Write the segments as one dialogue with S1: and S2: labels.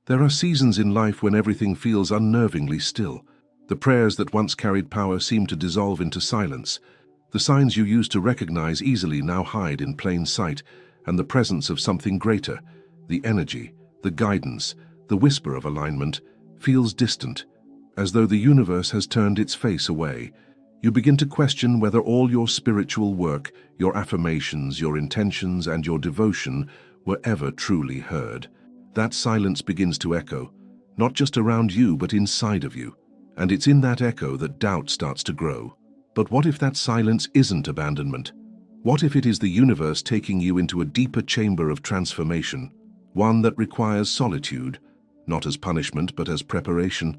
S1: There are seasons in life when everything feels unnervingly still. The prayers that once carried power seem to dissolve into silence. The signs you used to recognize easily now hide in plain sight, and the presence of something greater, the energy, the guidance, the whisper of alignment, feels distant, as though the universe has turned its face away. You begin to question whether all your spiritual work, your affirmations, your intentions, and your devotion were ever truly heard. That silence begins to echo, not just around you but inside of you. And it's in that echo that doubt starts to grow. But what if that silence isn't abandonment? What if it is the universe taking you into a deeper chamber of transformation, one that requires solitude, not as punishment but as preparation?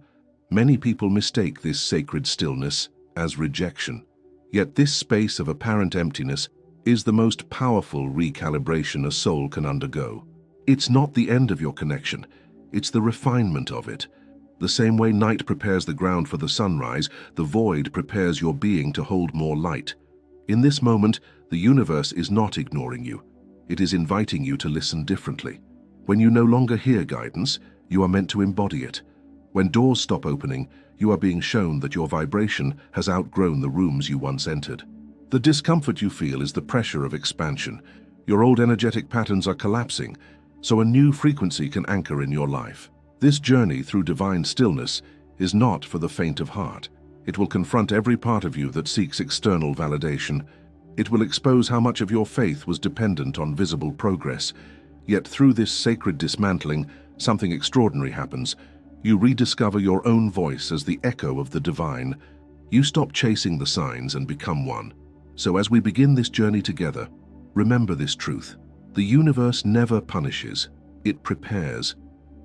S1: Many people mistake this sacred stillness as rejection. Yet this space of apparent emptiness is the most powerful recalibration a soul can undergo. It's not the end of your connection, it's the refinement of it. The same way night prepares the ground for the sunrise, the void prepares your being to hold more light. In this moment, the universe is not ignoring you. It is inviting you to listen differently. When you no longer hear guidance, you are meant to embody it. When doors stop opening, you are being shown that your vibration has outgrown the rooms you once entered. The discomfort you feel is the pressure of expansion. Your old energetic patterns are collapsing, so a new frequency can anchor in your life. This journey through divine stillness is not for the faint of heart. It will confront every part of you that seeks external validation. It will expose how much of your faith was dependent on visible progress. Yet through this sacred dismantling, something extraordinary happens. You rediscover your own voice as the echo of the divine. You stop chasing the signs and become one. So as we begin this journey together, remember this truth. The universe never punishes, it prepares.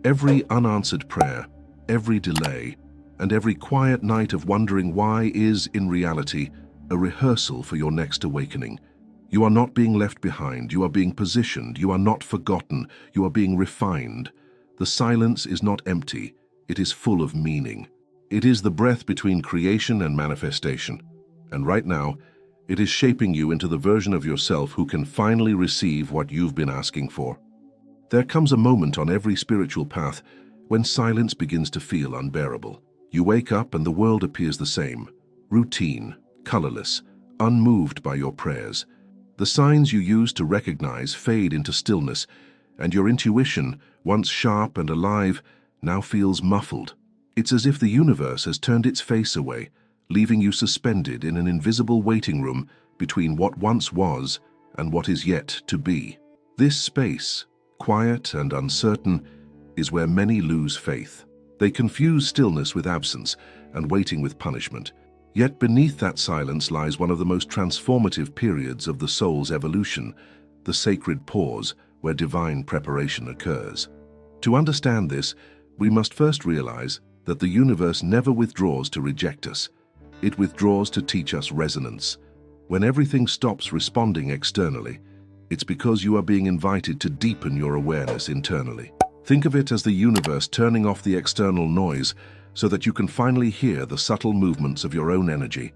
S1: Every unanswered prayer, every delay, and every quiet night of wondering why is, in reality, a rehearsal for your next awakening. You are not being left behind, you are being positioned, you are not forgotten, you are being refined. The silence is not empty, it is full of meaning. It is the breath between creation and manifestation. And right now, it is shaping you into the version of yourself who can finally receive what you've been asking for. There comes a moment on every spiritual path when silence begins to feel unbearable. You wake up and the world appears the same, routine, colorless, unmoved by your prayers. The signs you used to recognize fade into stillness, and your intuition, once sharp and alive, now feels muffled. It's as if the universe has turned its face away, leaving you suspended in an invisible waiting room between what once was and what is yet to be. This space, quiet and uncertain, is where many lose faith. They confuse stillness with absence and waiting with punishment. Yet beneath that silence lies one of the most transformative periods of the soul's evolution, the sacred pause where divine preparation occurs. To understand this, we must first realize that the universe never withdraws to reject us. It withdraws to teach us resonance. When everything stops responding externally, it's because you are being invited to deepen your awareness internally. Think of it as the universe turning off the external noise so that you can finally hear the subtle movements of your own energy.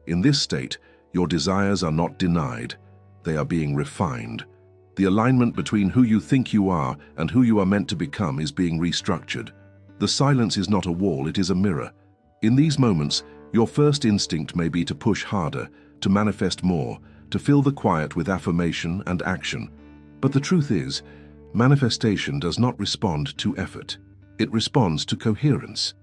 S1: In this state, your desires are not denied, they are being refined. The alignment between who you think you are and who you are meant to become is being restructured. The silence is not a wall, it is a mirror. In these moments, your first instinct may be to push harder, to manifest more, to fill the quiet with affirmation and action. But the truth is, manifestation does not respond to effort. It responds to coherence.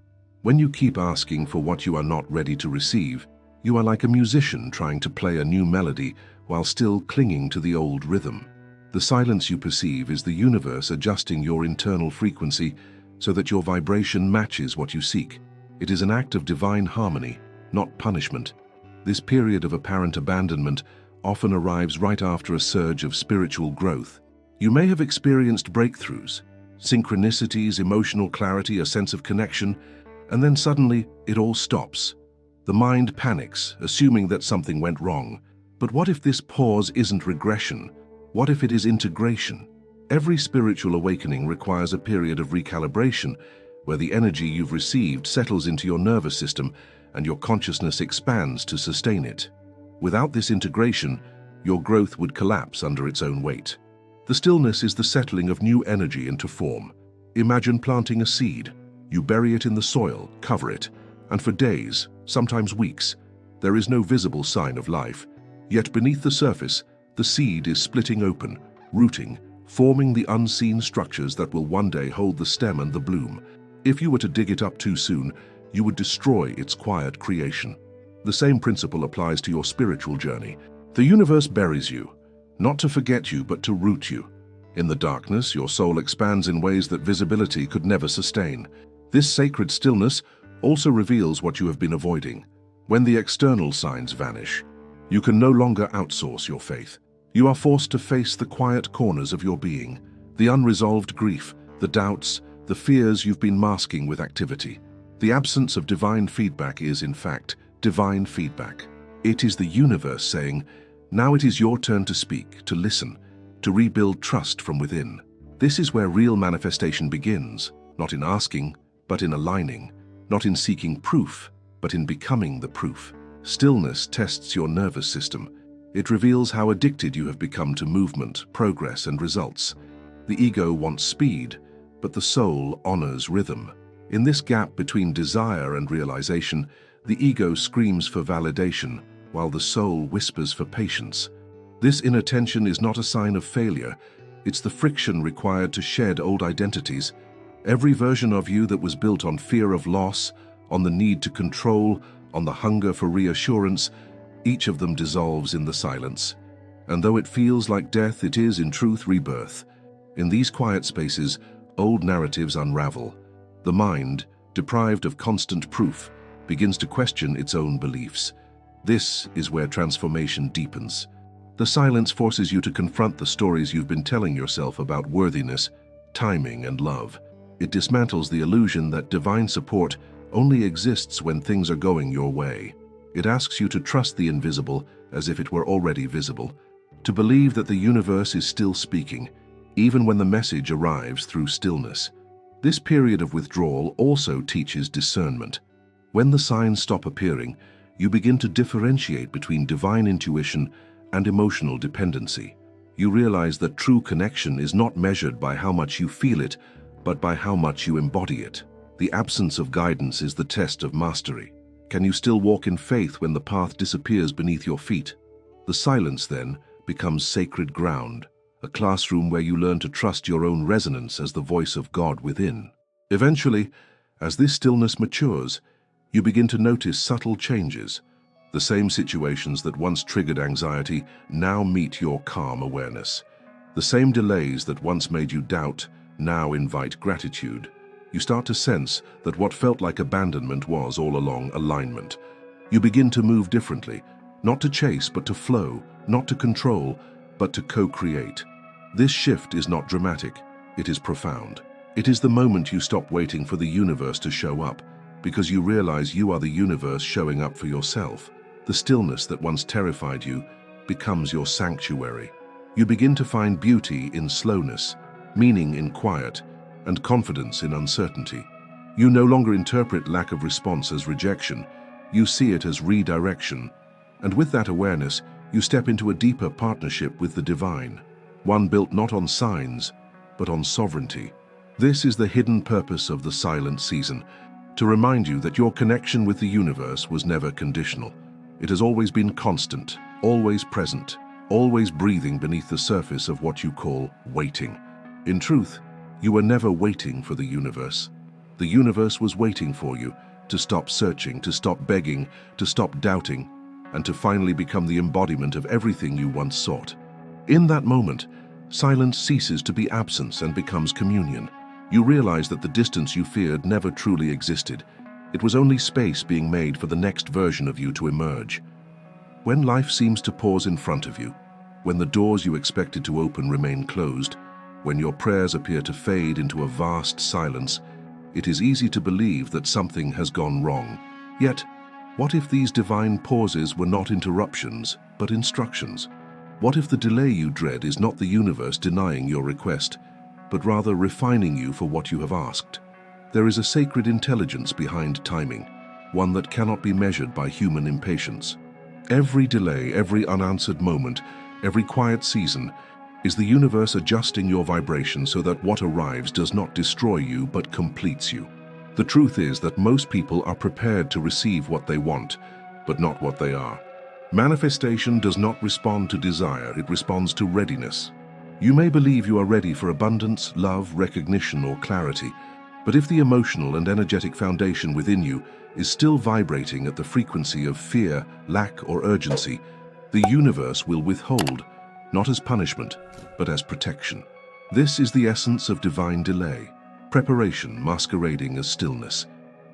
S1: When you keep asking for what you are not ready to receive, you are like a musician trying to play a new melody while still clinging to the old rhythm. The silence you perceive is the universe adjusting your internal frequency so that your vibration matches what you seek. It is an act of divine harmony, not punishment. This period of apparent abandonment often arrives right after a surge of spiritual growth. You may have experienced breakthroughs, synchronicities, emotional clarity, a sense of connection, and then suddenly it all stops. The mind panics, assuming that something went wrong. But what if this pause isn't regression? What if it is integration? Every spiritual awakening requires a period of recalibration, where the energy you've received settles into your nervous system and your consciousness expands to sustain it. Without this integration, your growth would collapse under its own weight. The stillness is the settling of new energy into form. Imagine planting a seed. You bury it in the soil, cover it, and for days, sometimes weeks, there is no visible sign of life. Yet beneath the surface, the seed is splitting open, rooting, forming the unseen structures that will one day hold the stem and the bloom. If you were to dig it up too soon, you would destroy its quiet creation. The same principle applies to your spiritual journey. The universe buries you, not to forget you, but to root you. In the darkness, your soul expands in ways that visibility could never sustain. This sacred stillness also reveals what you have been avoiding. When the external signs vanish, you can no longer outsource your faith. You are forced to face the quiet corners of your being, the unresolved grief, the doubts, the fears you've been masking with activity. The absence of divine feedback is, in fact, divine feedback. It is the universe saying, now it is your turn to speak, to listen, to rebuild trust from within. This is where real manifestation begins, not in asking, but in aligning, not in seeking proof, but in becoming the proof. Stillness tests your nervous system. It reveals how addicted you have become to movement, progress, and results. The ego wants speed, but the soul honors rhythm. In this gap between desire and realization, the ego screams for validation, while the soul whispers for patience. This inner tension is not a sign of failure. It's the friction required to shed old identities. Every version of you that was built on fear of loss, on the need to control, on the hunger for reassurance, each of them dissolves in the silence. And though it feels like death, it is in truth rebirth. In these quiet spaces, old narratives unravel. The mind, deprived of constant proof, begins to question its own beliefs. This is where transformation deepens. The silence forces you to confront the stories you've been telling yourself about worthiness, timing, and love. It dismantles the illusion that divine support only exists when things are going your way. It asks you to trust the invisible as if it were already visible, to believe that the universe is still speaking, even when the message arrives through stillness. This period of withdrawal also teaches discernment. When the signs stop appearing, you begin to differentiate between divine intuition and emotional dependency. You realize that true connection is not measured by how much you feel it, but by how much you embody it. The absence of guidance is the test of mastery. Can you still walk in faith when the path disappears beneath your feet? The silence, then, becomes sacred ground, a classroom where you learn to trust your own resonance as the voice of God within. Eventually, as this stillness matures, you begin to notice subtle changes. The same situations that once triggered anxiety now meet your calm awareness. The same delays that once made you doubt now invite gratitude. You start to sense that what felt like abandonment was all along alignment. You begin to move differently, not to chase but to flow, not to control but to co-create. This shift is not dramatic, it is profound. It is the moment you stop waiting for the universe to show up, because you realize you are the universe showing up for yourself. The stillness that once terrified you becomes your sanctuary. You begin to find beauty in slowness, meaning in quiet, and confidence in uncertainty. You no longer interpret lack of response as rejection, you see it as redirection. And with that awareness, you step into a deeper partnership with the divine, one built not on signs, but on sovereignty. This is the hidden purpose of the silent season, to remind you that your connection with the universe was never conditional. It has always been constant, always present, always breathing beneath the surface of what you call waiting. In truth, you were never waiting for the universe. The universe was waiting for you to stop searching, to stop begging, to stop doubting, and to finally become the embodiment of everything you once sought. In that moment, silence ceases to be absence and becomes communion. You realize that the distance you feared never truly existed. It was only space being made for the next version of you to emerge. When life seems to pause in front of you, when the doors you expected to open remain closed, when your prayers appear to fade into a vast silence, it is easy to believe that something has gone wrong. Yet, what if these divine pauses were not interruptions, but instructions? What if the delay you dread is not the universe denying your request, but rather refining you for what you have asked? There is a sacred intelligence behind timing, one that cannot be measured by human impatience. Every delay, every unanswered moment, every quiet season Is the universe adjusting your vibration so that what arrives does not destroy you but completes you? The truth is that most people are prepared to receive what they want, but not what they are. Manifestation does not respond to desire, it responds to readiness. You may believe you are ready for abundance, love, recognition, or clarity, but if the emotional and energetic foundation within you is still vibrating at the frequency of fear, lack, or urgency, the universe will withhold, not as punishment, but as protection. This is the essence of divine delay, preparation masquerading as stillness.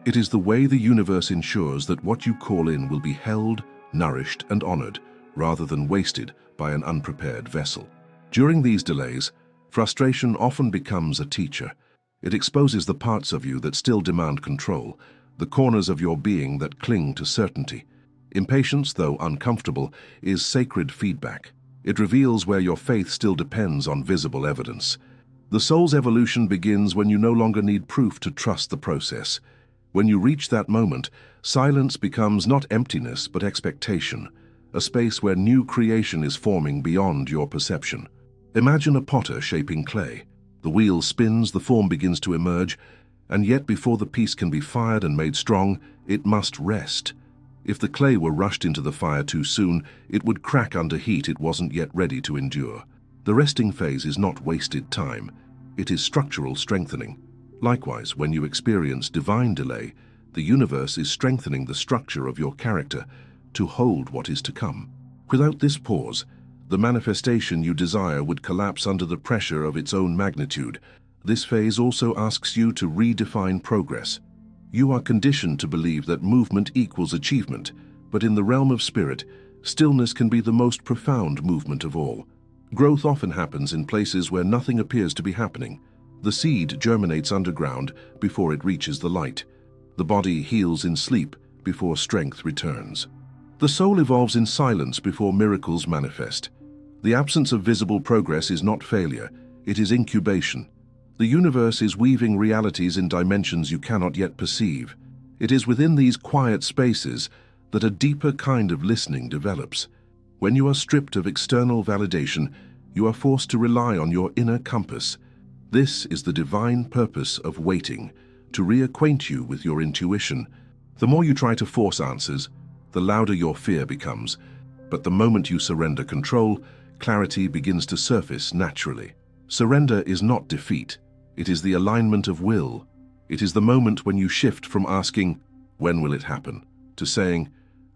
S1: It is the way the universe ensures that what you call in will be held, nourished, and honored, rather than wasted by an unprepared vessel. During these delays, frustration often becomes a teacher. It exposes the parts of you that still demand control, the corners of your being that cling to certainty. Impatience, though uncomfortable, is sacred feedback. It reveals where your faith still depends on visible evidence. The soul's evolution begins when you no longer need proof to trust the process. When you reach that moment, silence becomes not emptiness but expectation, a space where new creation is forming beyond your perception. Imagine a potter shaping clay. The wheel spins, the form begins to emerge, and yet before the piece can be fired and made strong, it must rest. If the clay were rushed into the fire too soon, it would crack under heat it wasn't yet ready to endure. The resting phase is not wasted time, it is structural strengthening. Likewise, when you experience divine delay, the universe is strengthening the structure of your character to hold what is to come. Without this pause, the manifestation you desire would collapse under the pressure of its own magnitude. This phase also asks you to redefine progress. You are conditioned to believe that movement equals achievement, but in the realm of spirit, stillness can be the most profound movement of all. Growth often happens in places where nothing appears to be happening. The seed germinates underground before it reaches the light. The body heals in sleep before strength returns. The soul evolves in silence before miracles manifest. The absence of visible progress is not failure, it is incubation. The universe is weaving realities in dimensions you cannot yet perceive. It is within these quiet spaces that a deeper kind of listening develops. When you are stripped of external validation, you are forced to rely on your inner compass. This is the divine purpose of waiting, to reacquaint you with your intuition. The more you try to force answers, the louder your fear becomes. But the moment you surrender control, clarity begins to surface naturally. Surrender is not defeat. It is the alignment of will. It is the moment when you shift from asking, "When will it happen?" to saying,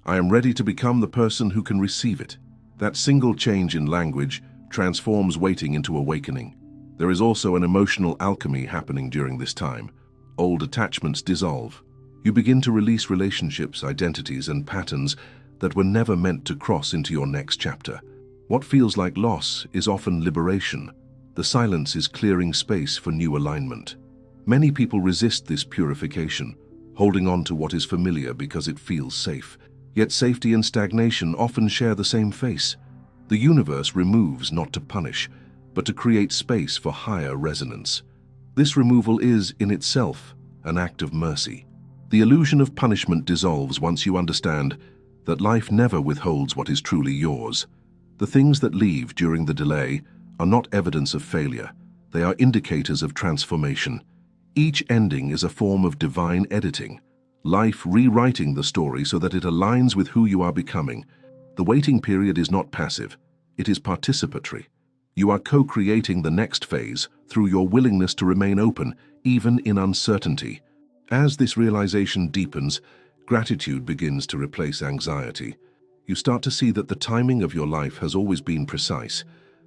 S1: "I am ready to become the person who can receive it." That single change in language transforms waiting into awakening. There is also an emotional alchemy happening during this time. Old attachments dissolve. You begin to release relationships, identities, and patterns that were never meant to cross into your next chapter. What feels like loss is often liberation. The silence is clearing space for new alignment. Many people resist this purification, holding on to what is familiar because it feels safe. Yet safety and stagnation often share the same face. The universe removes not to punish, but to create space for higher resonance. This removal is, in itself, an act of mercy. The illusion of punishment dissolves once you understand that life never withholds what is truly yours. The things that leave during the delay are not evidence of failure. They are indicators of transformation. Each ending is a form of divine editing, life rewriting the story so that it aligns with who you are becoming. The waiting period is not passive, it is participatory. You are co-creating the next phase through your willingness to remain open, even in uncertainty. As this realization deepens, gratitude begins to replace anxiety. You start to see that the timing of your life has always been precise.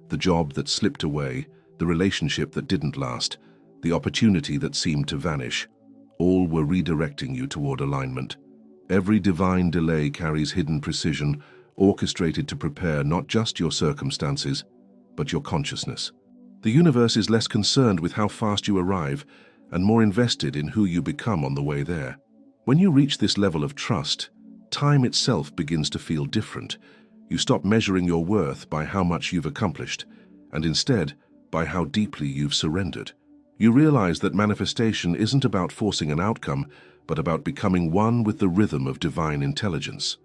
S1: The job that slipped away, the relationship that didn't last, the opportunity that seemed to vanish, all were redirecting you toward alignment. Every divine delay carries hidden precision, orchestrated to prepare not just your circumstances, but your consciousness. The universe is less concerned with how fast you arrive and more invested in who you become on the way there. When you reach this level of trust, time itself begins to feel different. You stop measuring your worth by how much you've accomplished, and instead by how deeply you've surrendered. You realize that manifestation isn't about forcing an outcome, but about becoming one with the rhythm of divine intelligence.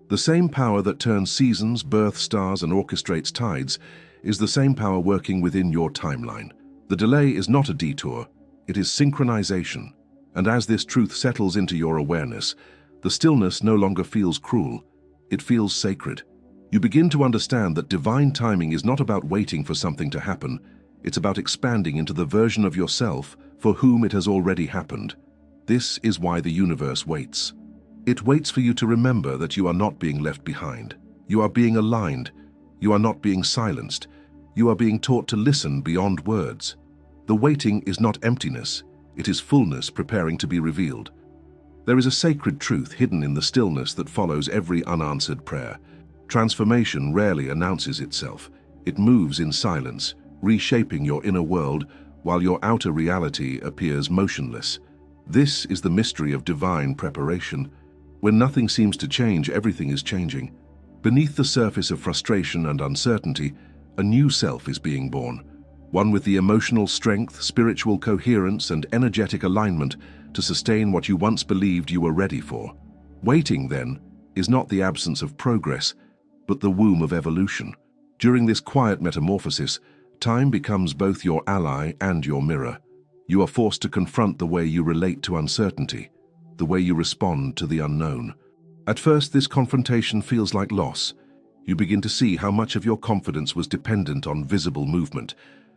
S1: The same power that turns seasons, births stars, and orchestrates tides is the same power working within your timeline. The delay is not a detour, it is synchronization. And as this truth settles into your awareness, the stillness no longer feels cruel, it feels sacred. You begin to understand that divine timing is not about waiting for something to happen, it's about expanding into the version of yourself for whom it has already happened. This is why the universe waits. It waits for you to remember that you are not being left behind. You are being aligned. You are not being silenced. You are being taught to listen beyond words. The waiting is not emptiness, it is fullness preparing to be revealed. There is a sacred truth hidden in the stillness that follows every unanswered prayer. Transformation rarely announces itself. It moves in silence, reshaping your inner world while your outer reality appears motionless. This is the mystery of divine preparation. When nothing seems to change, everything is changing. Beneath the surface of frustration and uncertainty, a new self is being born. One with the emotional strength, spiritual coherence, and energetic alignment to sustain what you once believed you were ready for. Waiting, then, is not the absence of progress, but the womb of evolution. During this quiet metamorphosis, time becomes both your ally and your mirror. You are forced to confront the way you relate to uncertainty, the way you respond to the unknown. At first, this confrontation feels like loss. You begin to see how much of your confidence was dependent on visible movement,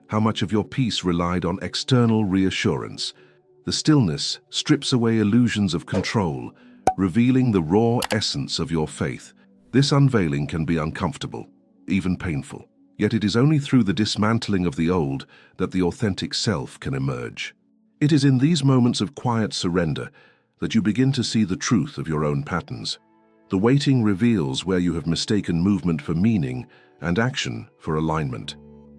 S1: how much of your peace relied on external reassurance. The stillness strips away illusions of control, revealing the raw essence of your faith. This unveiling can be uncomfortable, even painful. Yet it is only through the dismantling of the old that the authentic self can emerge. It is in these moments of quiet surrender that you begin to see the truth of your own patterns. The waiting reveals where you have mistaken movement for meaning and action for alignment.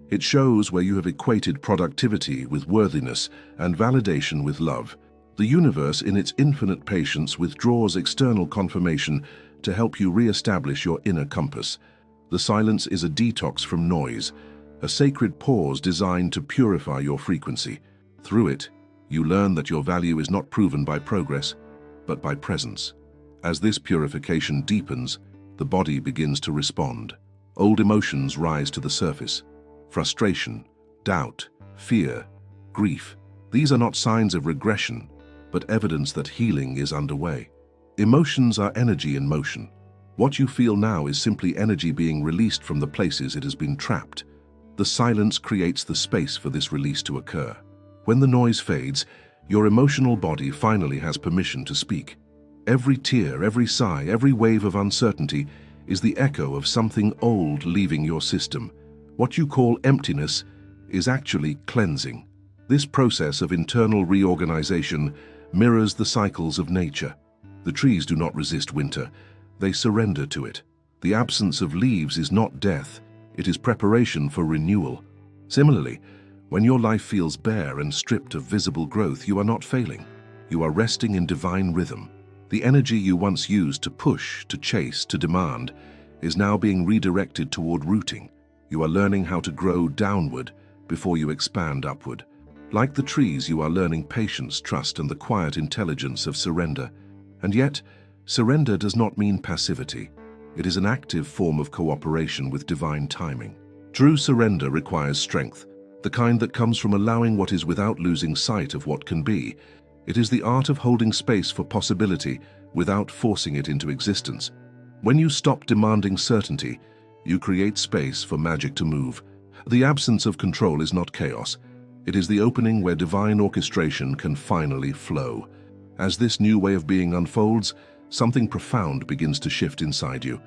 S1: It shows where you have equated productivity with worthiness and validation with love. The universe, in its infinite patience, withdraws external confirmation to help you re-establish your inner compass. The silence is a detox from noise, a sacred pause designed to purify your frequency. Through it, you learn that your value is not proven by progress, but by presence. As this purification deepens, the body begins to respond. Old emotions rise to the surface. Frustration, doubt, fear, grief. These are not signs of regression, but evidence that healing is underway. Emotions are energy in motion. What you feel now is simply energy being released from the places it has been trapped. The silence creates the space for this release to occur. When the noise fades, your emotional body finally has permission to speak. Every tear, every sigh, every wave of uncertainty is the echo of something old leaving your system. What you call emptiness is actually cleansing. This process of internal reorganization mirrors the cycles of nature. The trees do not resist winter, they surrender to it. The absence of leaves is not death, it is preparation for renewal. Similarly, when your life feels bare and stripped of visible growth, you are not failing. You are resting in divine rhythm. The energy you once used to push, to chase, to demand, is now being redirected toward rooting. You are learning how to grow downward before you expand upward. Like the trees, you are learning patience, trust, and the quiet intelligence of surrender. And yet, surrender does not mean passivity. It is an active form of cooperation with divine timing. True surrender requires strength, the kind that comes from allowing what is without losing sight of what can be. It is the art of holding space for possibility without forcing it into existence. When you stop demanding certainty, you create space for magic to move. The absence of control is not chaos. It is the opening where divine orchestration can finally flow. As this new way of being unfolds, something profound begins to shift inside you.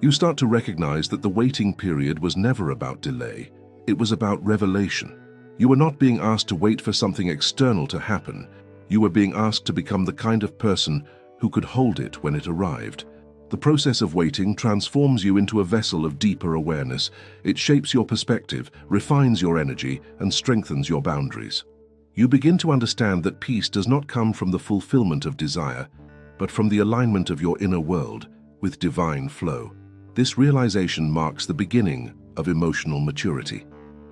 S1: You start to recognize that the waiting period was never about delay. It was about revelation. You were not being asked to wait for something external to happen. You were being asked to become the kind of person who could hold it when it arrived. The process of waiting transforms you into a vessel of deeper awareness. It shapes your perspective, refines your energy, and strengthens your boundaries. You begin to understand that peace does not come from the fulfillment of desire, but from the alignment of your inner world with divine flow. This realization marks the beginning of emotional maturity.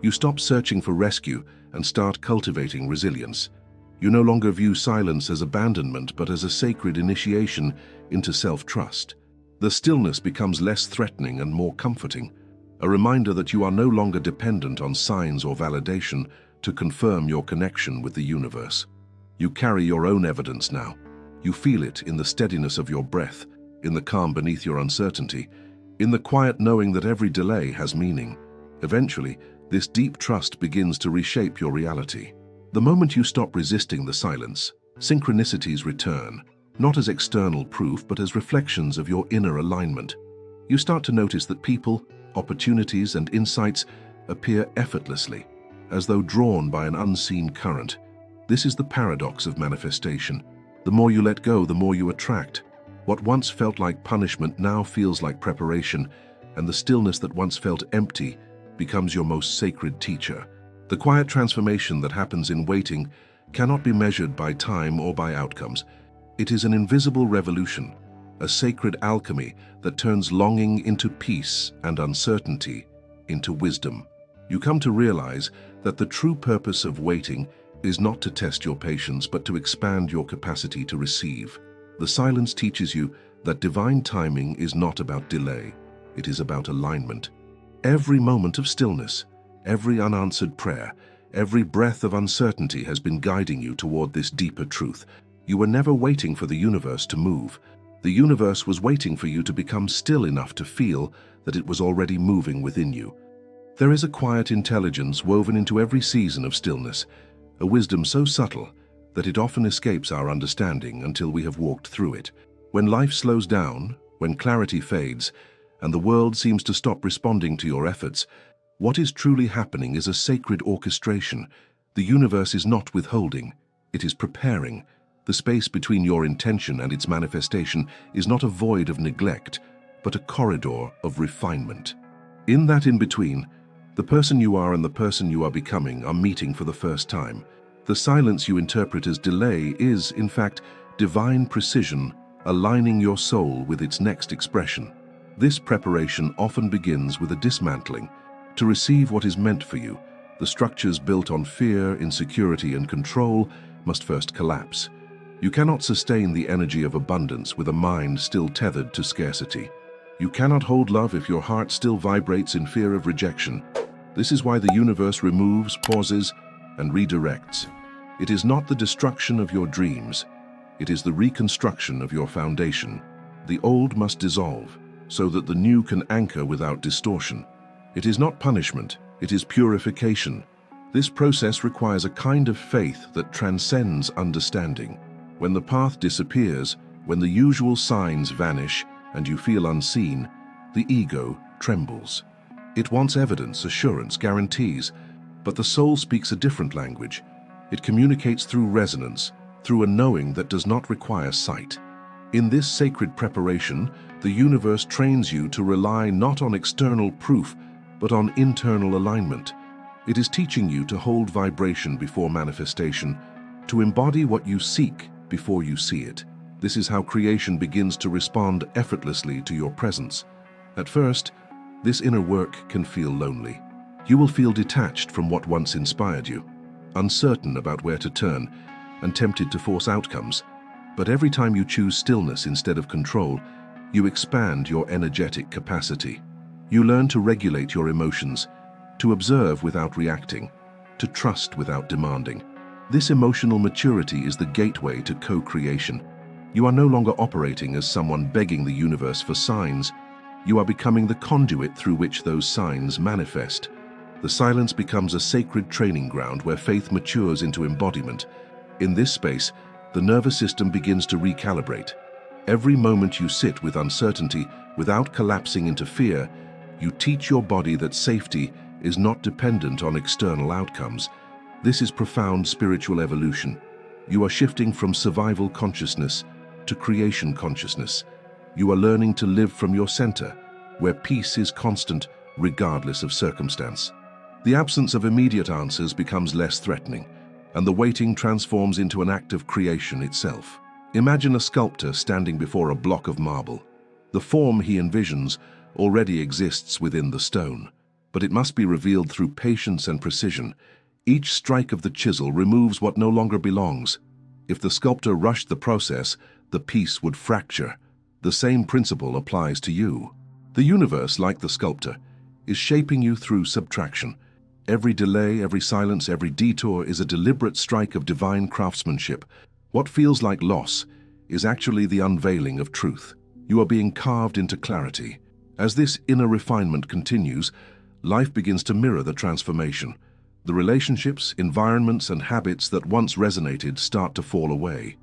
S1: You stop searching for rescue and start cultivating resilience. You no longer view silence as abandonment, but as a sacred initiation into self-trust. The stillness becomes less threatening and more comforting. a reminder that you are no longer dependent on signs or validation to confirm your connection with the universe. You carry your own evidence now. You feel it in the steadiness of your breath, in the calm beneath your uncertainty, in the quiet knowing that every delay has meaning. Eventually, this deep trust begins to reshape your reality. The moment you stop resisting the silence, synchronicities return, not as external proof but as reflections of your inner alignment. You start to notice that people, opportunities, and insights appear effortlessly, as though drawn by an unseen current. This is the paradox of manifestation. The more you let go, the more you attract. What once felt like punishment now feels like preparation, and the stillness that once felt empty becomes your most sacred teacher. The quiet transformation that happens in waiting cannot be measured by time or by outcomes. It is an invisible revolution, a sacred alchemy that turns longing into peace and uncertainty into wisdom. You come to realize that the true purpose of waiting is not to test your patience, but to expand your capacity to receive. The silence teaches you that divine timing is not about delay, it is about alignment. Every moment of stillness, every unanswered prayer, every breath of uncertainty has been guiding you toward this deeper truth. You were never waiting for the universe to move. The universe was waiting for you to become still enough to feel that it was already moving within you. There is a quiet intelligence woven into every season of stillness, a wisdom so subtle that it often escapes our understanding until we have walked through it. When life slows down, when clarity fades, and the world seems to stop responding to your efforts, what is truly happening is a sacred orchestration. The universe is not withholding, it is preparing. The space between your intention and its manifestation is not a void of neglect, but a corridor of refinement. In that in-between, the person you are and the person you are becoming are meeting for the first time. The silence you interpret as delay is, in fact, divine precision, aligning your soul with its next expression. This preparation often begins with a dismantling. To receive what is meant for you, the structures built on fear, insecurity, and control must first collapse. You cannot sustain the energy of abundance with a mind still tethered to scarcity. You cannot hold love if your heart still vibrates in fear of rejection. This is why the universe removes, pauses, and redirects. It is not the destruction of your dreams. It is the reconstruction of your foundation. The old must dissolve, so that the new can anchor without distortion. It is not punishment, it is purification. This process requires a kind of faith that transcends understanding. When the path disappears, when the usual signs vanish and you feel unseen, the ego trembles. It wants evidence, assurance, guarantees, but the soul speaks a different language. It communicates through resonance, through a knowing that does not require sight. In this sacred preparation, the universe trains you to rely not on external proof, but on internal alignment. It is teaching you to hold vibration before manifestation, to embody what you seek before you see it. This is how creation begins to respond effortlessly to your presence. At first, this inner work can feel lonely. You will feel detached from what once inspired you, uncertain about where to turn, and tempted to force outcomes. But every time you choose stillness instead of control, you expand your energetic capacity. You learn to regulate your emotions, to observe without reacting, to trust without demanding. This emotional maturity is the gateway to co-creation. You are no longer operating as someone begging the universe for signs. You are becoming the conduit through which those signs manifest. The silence becomes a sacred training ground where faith matures into embodiment. In this space, the nervous system begins to recalibrate. Every moment you sit with uncertainty without collapsing into fear, you teach your body that safety is not dependent on external outcomes. This is profound spiritual evolution. You are shifting from survival consciousness to creation consciousness. You are learning to live from your center, where peace is constant regardless of circumstance. The absence of immediate answers becomes less threatening, and the waiting transforms into an act of creation itself. Imagine a sculptor standing before a block of marble. The form he envisions already exists within the stone, but it must be revealed through patience and precision. Each strike of the chisel removes what no longer belongs. If the sculptor rushed the process, the piece would fracture. The same principle applies to you. The universe, like the sculptor, is shaping you through subtraction. Every delay, every silence, every detour is a deliberate strike of divine craftsmanship. What feels like loss is actually the unveiling of truth. You are being carved into clarity. As this inner refinement continues, life begins to mirror the transformation. The relationships, environments, and habits that once resonated start to fall away.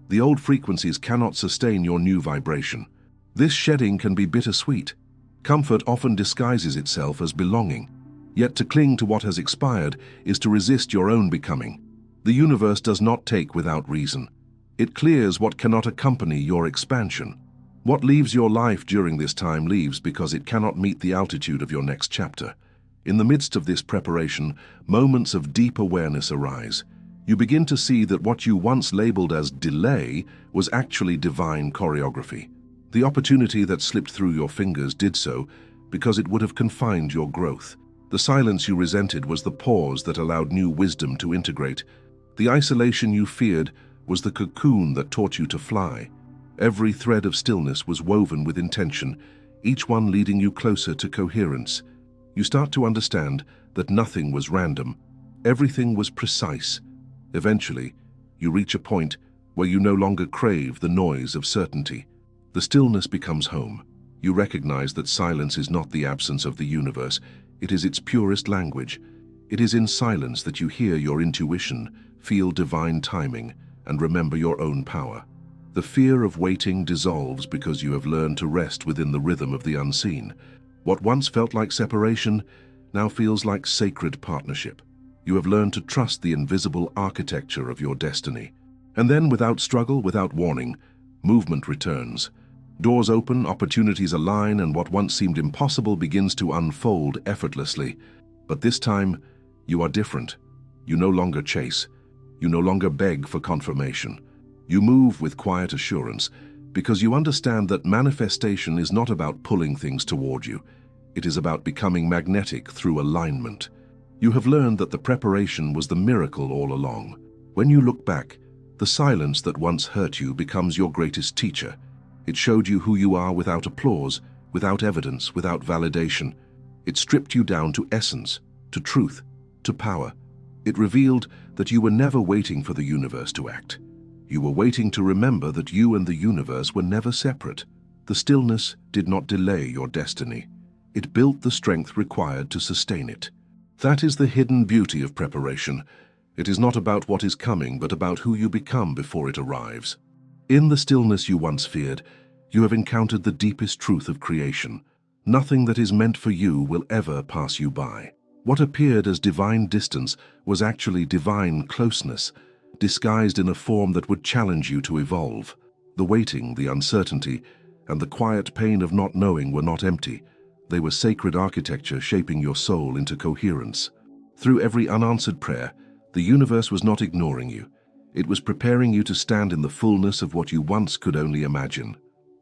S1: The old frequencies cannot sustain your new vibration. This shedding can be bittersweet. Comfort often disguises itself as belonging. Yet to cling to what has expired is to resist your own becoming. The universe does not take without reason. It clears what cannot accompany your expansion. What leaves your life during this time leaves because it cannot meet the altitude of your next chapter. In the midst of this preparation, moments of deep awareness arise. You begin to see that what you once labeled as delay was actually divine choreography. The opportunity that slipped through your fingers did so because it would have confined your growth. The silence you resented was the pause that allowed new wisdom to integrate. The isolation you feared was the cocoon that taught you to fly. Every thread of stillness was woven with intention, each one leading you closer to coherence. You start to understand that nothing was random. Everything was precise. Eventually, you reach a point where you no longer crave the noise of certainty. The stillness becomes home. You recognize that silence is not the absence of the universe. It is its purest language. It is in silence that you hear your intuition, feel divine timing, and remember your own power. The fear of waiting dissolves because you have learned to rest within the rhythm of the unseen. What once felt like separation now feels like sacred partnership. You have learned to trust the invisible architecture of your destiny. And then, without struggle, without warning, movement returns. Doors open, opportunities align, and what once seemed impossible begins to unfold effortlessly. But this time, you are different. You no longer chase. You no longer beg for confirmation. You move with quiet assurance because you understand that manifestation is not about pulling things toward you. It is about becoming magnetic through alignment. You have learned that the preparation was the miracle all along. When you look back, the silence that once hurt you becomes your greatest teacher. It showed you who you are without applause, without evidence, without validation. It stripped you down to essence, to truth, to power. It revealed that you were never waiting for the universe to act. You were waiting to remember that you and the universe were never separate. The stillness did not delay your destiny. It built the strength required to sustain it. That is the hidden beauty of preparation. It is not about what is coming, but about who you become before it arrives. In the stillness you once feared, you have encountered the deepest truth of creation. Nothing that is meant for you will ever pass you by. What appeared as divine distance was actually divine closeness, disguised in a form that would challenge you to evolve. The waiting, the uncertainty, and the quiet pain of not knowing were not empty. They were sacred architecture shaping your soul into coherence. Through every unanswered prayer, the universe was not ignoring you. It was preparing you to stand in the fullness of what you once could only imagine.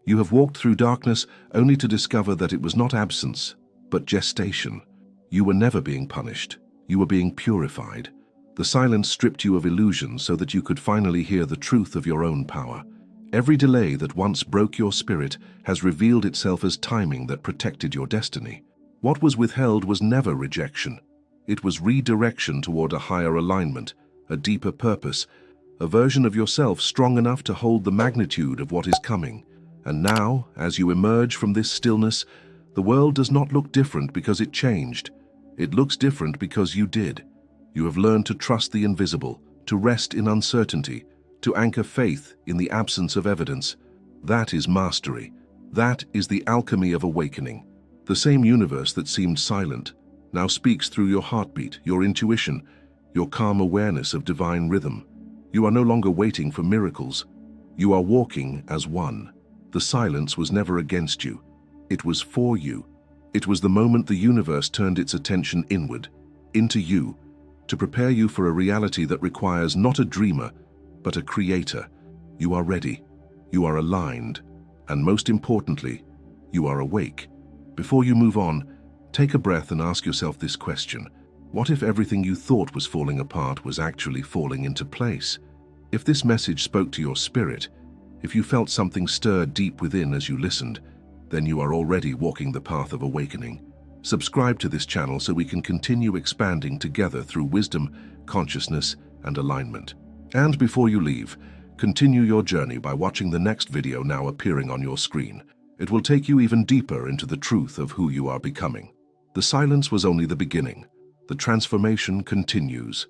S1: You have walked through darkness only to discover that it was not absence, but gestation. You were never being punished. You were being purified. The silence stripped you of illusion so that you could finally hear the truth of your own power. Every delay that once broke your spirit has revealed itself as timing that protected your destiny. What was withheld was never rejection. It was redirection toward a higher alignment, a deeper purpose, a version of yourself strong enough to hold the magnitude of what is coming. And now, as you emerge from this stillness, the world does not look different because it changed. It looks different because you did. You have learned to trust the invisible, to rest in uncertainty, to anchor faith in the absence of evidence. That is mastery. That is the alchemy of awakening. The same universe that seemed silent now speaks through your heartbeat, your intuition, your calm awareness of divine rhythm. You are no longer waiting for miracles. You are walking as one. The silence was never against you. It was for you. It was the moment the universe turned its attention inward, into you, to prepare you for a reality that requires not a dreamer, but a creator. You are ready. You are aligned. And most importantly, you are awake. Before you move on, take a breath and ask yourself this question. What if everything you thought was falling apart was actually falling into place? If this message spoke to your spirit, if you felt something stir deep within as you listened, then you are already walking the path of awakening. Subscribe to this channel so we can continue expanding together through wisdom, consciousness, and alignment. And before you leave, continue your journey by watching the next video now appearing on your screen. It will take you even deeper into the truth of who you are becoming. The silence was only the beginning. The transformation continues.